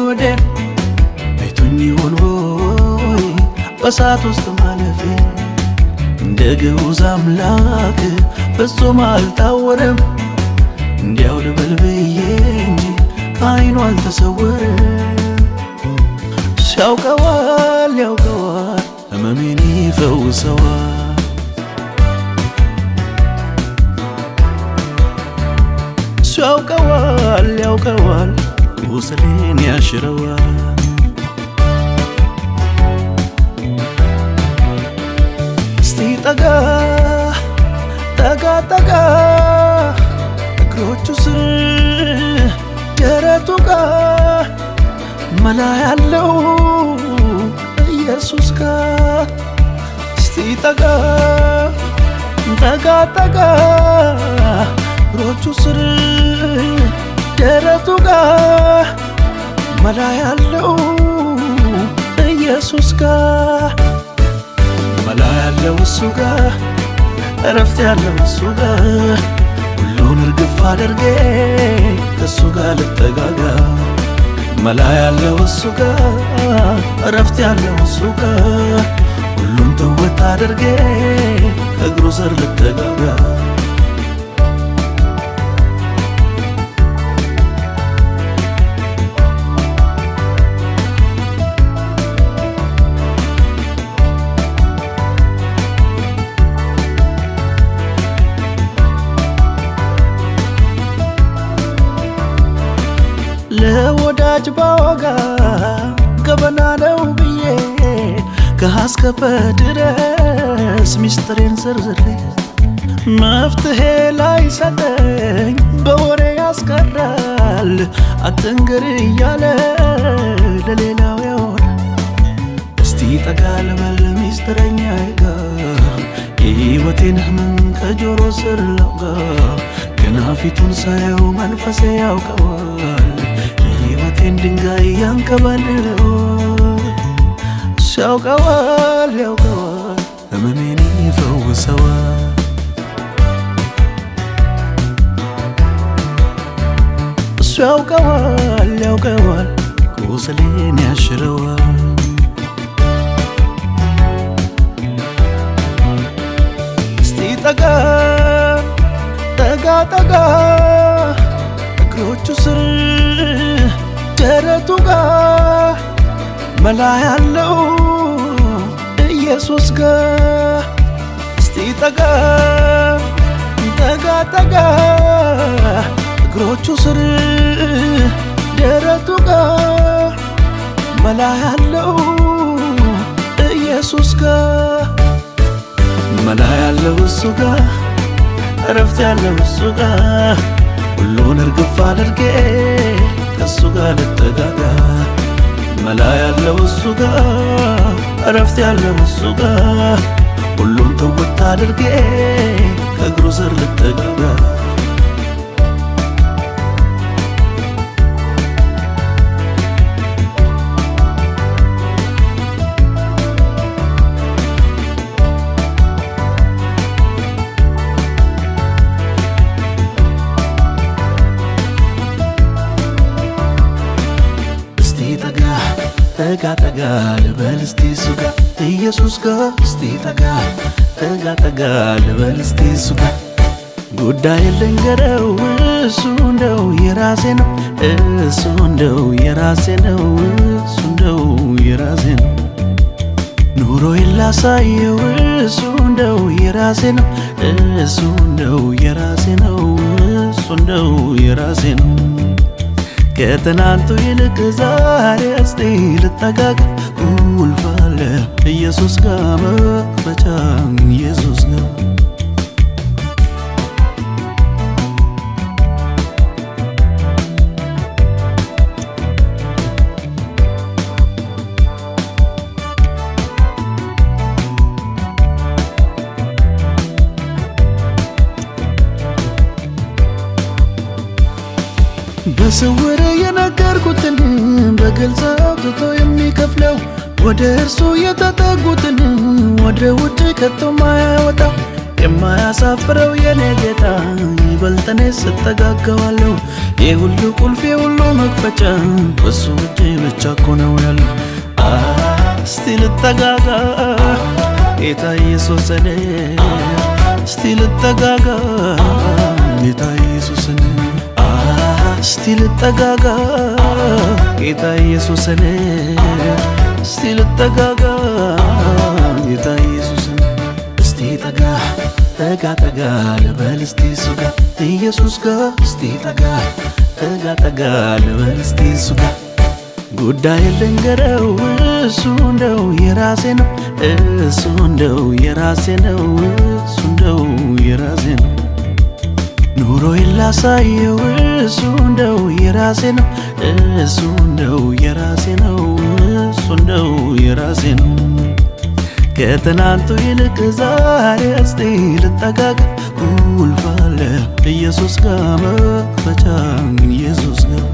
ወደ አይቶኝ ይሆን ሆይ በእሳት ውስጥ ማለፌ እንደ ግዑዝ አምላክ ፍጹም አልታወረም። እንዲያው ልበል ብዬ እንጂ ከዓይኑ አልተሰወረም። ያውቀዋል ያውቀዋል ሕመሜን ይፈውሰዋል። ያውቀዋል ያውቀዋል ቁስሌን ያሽረዋል። እስቲ ጠጋ ጠጋ ጠጋ እግሮቹ ስር ደረቱ ጋር መላ ያለው ኢየሱስ ጋር እስቲ ጠጋ ጠጋ ጠጋ እግሮቹ ስር ደረቱ ጋር መላ ያለው ኢየሱስ ጋር መላ ያለው እሱ ጋር እረፍት ያለው እሱ ጋር ሁሉን እርግፍ አድርጌ ከእሱ ጋር ልጠጋጋ። መላ ያለው እሱ ጋር እረፍት ያለው እሱ ጋር ሁሉን ተወት አድርጌ ከእግሩ ስር ልጠጋጋ። ለወዳጅ ባወጋ ገበና ነው ብዬ ከአስከፈ ድረስ ሚስጥሬን ዘርዝሬ መፍትሄ ላይ ሰጠኝ በወሬ ያስቀራል። አትንገር እያለ ለሌላው ያወራል። እስቲ ጠጋ ልበል ሚስጥረኛዬ ጋር የሕይወቴን ሕመም ከጆሮ ስር ላውጋ። ገና ፊቱን ሳየው መንፈሴ ያውቀዋል የሕይወቴን ድንጋይ ያንከባልለው። እሱ ያውቀዋል ያውቀዋል ሕመሜን ይፈውሰዋል። እሱ ያውቀዋል ያውቀዋል ቁስሌን ያሽረዋል። እስቲ ጠጋ ጠጋ ጠጋ እግሮቹ ስር ደረቱ ጋር መላ ያለው ኢየሱስ ጋር እስቲ ጠጋ ጠጋ ጠጋ እግሮቹ ስር ደረቱ ጋር መላ ያለው ኢየሱስ ጋር መላ ያለው እሱ ጋር እረፍት ያለው እሱ ጋር ሁሉን እርግፍ አድርጌ ከእሱ ጋር ልጠጋጋ። መላ ያለው እሱ ጋር እረፍት ያለው እሱ ጋር ሁሉን ተወት አድርጌ ከእግሩ ስር ልጠጋጋ። ጠጋ ጠጋ ልበል እስቲ እሱ ጋር ኢየሱስ ጋር እስቲ ጠጋ ጠጋ ጠጋ ልበል እስቲ እሱ ጋር ጉዳይ ልንገረው እሱ እንደው የራሴ ነው እሱ እንደው የራሴ ነው እሱ እንደው የራሴ ነው ኑሮዬን ላሳየው እሱ እንደው የራሴ ነው እሱ እንደው የራሴ ነው እሱ እንደው የራሴ ነው ከትናንቱ ይልቅ ዛሬ እስቲ ልጠጋጋ። ቁልፍ አለ ኢየሱስ ጋር መክፈቻ ኢየሱስ ጋር በስውር የነገርኩትን በግልጽ አውጥቶ የሚከፍለው ወደ እርሱ የተጠጉትን ወደ ውጭ ከቶ ማያወጣው የማያሳፍረው የኔ ጌታ ይበልጥ እኔ ስጠጋጋዋለሁ። የሁሉ ቁልፍ የሁሉ መክፈቻ በሱ እጅ ብቻ እኮ ነው ያለው። እስቲ ልጠጋጋ ጌታ ኢየሱስን፣ እስቲ ልጠጋጋ ጌታ ኢየሱስን፣ እስቲ ልጠጋጋ ጌታ ኢየሱስን፣ እስቲ ልጠጋጋ ጌታ ኢየሱስን። እስቲ ጠጋ ጠጋ ጠጋ ልበል እስቲ እሱ ጋር ኢየሱስ ጋር እስቲ ጠጋ ጠጋ ጠጋ ልበል እስቲ እሱ ጋር። ጉዳይ ልንገረው እሱ እንደው የራሴ ነው፣ እሱ እንደው የራሴ ነው፣ እሱ እንደው የራሴ ነው። ኑሮዬን ላሳየው እሱ እንደው የራሴ ነው፣ እሱ እንደው የራሴ ነው፣ እሱ እንደው የራሴ ነው። ከትናንቱ ይልቅ ዛሬ እስቲ ልጠጋጋ ቁልፍ አለ ኢየሱስ ጋር መክፈቻ ኢየሱስ ጋር።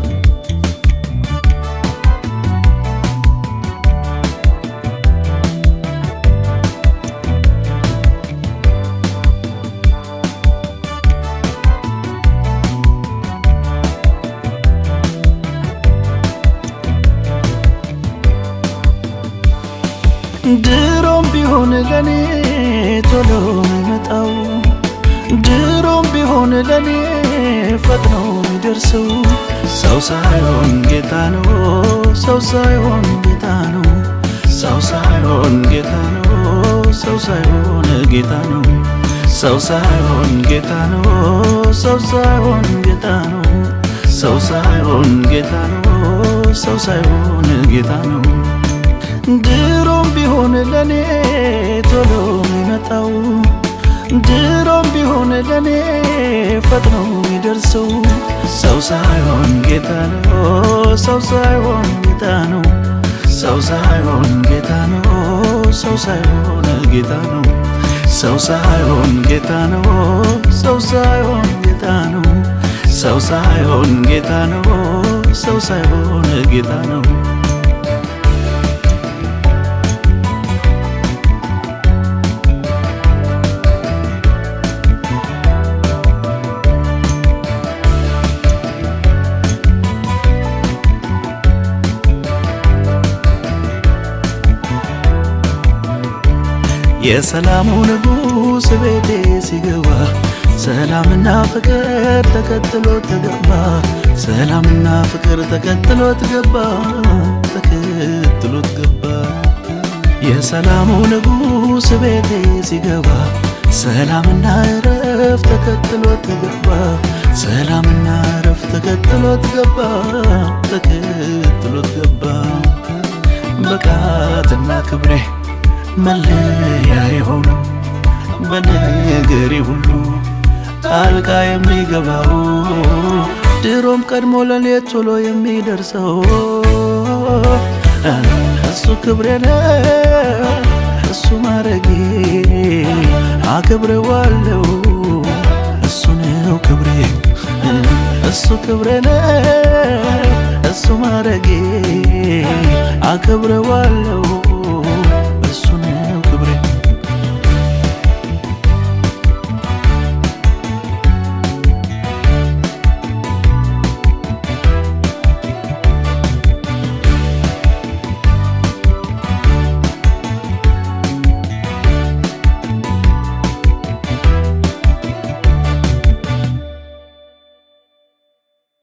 ድሮም ቢሆን ለኔ ቶሎ የሚመጣው፣ ድሮም ቢሆን ለኔ ፈጥኖ የሚደርሰው ሰው ሳይሆን ጌታ ነው፣ ሰው ሳይሆን ጌታ ነው፣ ሰው ሳይሆን ጌታ ነው፣ ሰው ሳይሆን ጌታ ነው፣ ሰው ሳይሆን ጌታ ነው፣ ሰው ሳይሆን ጌታ ነው፣ ሰው ሳይሆን ጌታ ነው፣ ሰው ሳይሆን ጌታ ነው። ድሮም ቢሆን ለኔ ቶሎ የሚመጣው፣ ድሮም ቢሆን ለኔ ፈጥኖ የሚደርሰው ሰው ሳይሆን ጌታ ነው፣ ሰው ሳይሆን ጌታ ነው፣ ሰው ሳይሆን ጌታ ነው፣ ሰው ሳይሆን ጌታ ነው፣ ሰው ሳይሆን ጌታ ነው፣ ሰው ሳይሆን ጌታ ነው፣ ሰው ሳይሆን ጌታ ነው፣ ሰው ሳይሆን ጌታ ነው። የሰላሙ ንጉሥ ቤቴ ሲገባ ሰላምና ፍቅር ተከትሎት ገባ፣ ሰላምና ፍቅር ተከትሎት ገባ፣ ተከትሎት ገባ። የሰላሙ ንጉሥ ቤቴ ሲገባ ሰላምና እረፍት ተከትሎት ገባ፣ ሰላምና እረፍት ተከትሎት ገባ፣ ተከትሎት ገባ። ብቃትና ክብሬ መለያ የሆነው በነገሬ ሁሉ ጣልቃ የሚገባው ድሮም ቀድሞ ለኔ ቶሎ የሚደርሰው እሱ ክብሬ ነው፣ እሱ ማረጌ አከብረዋለሁ፣ እሱ ነው ክብሬ፣ እሱ ክብሬ ነው፣ እሱ ማረጌ አከብረዋለሁ፣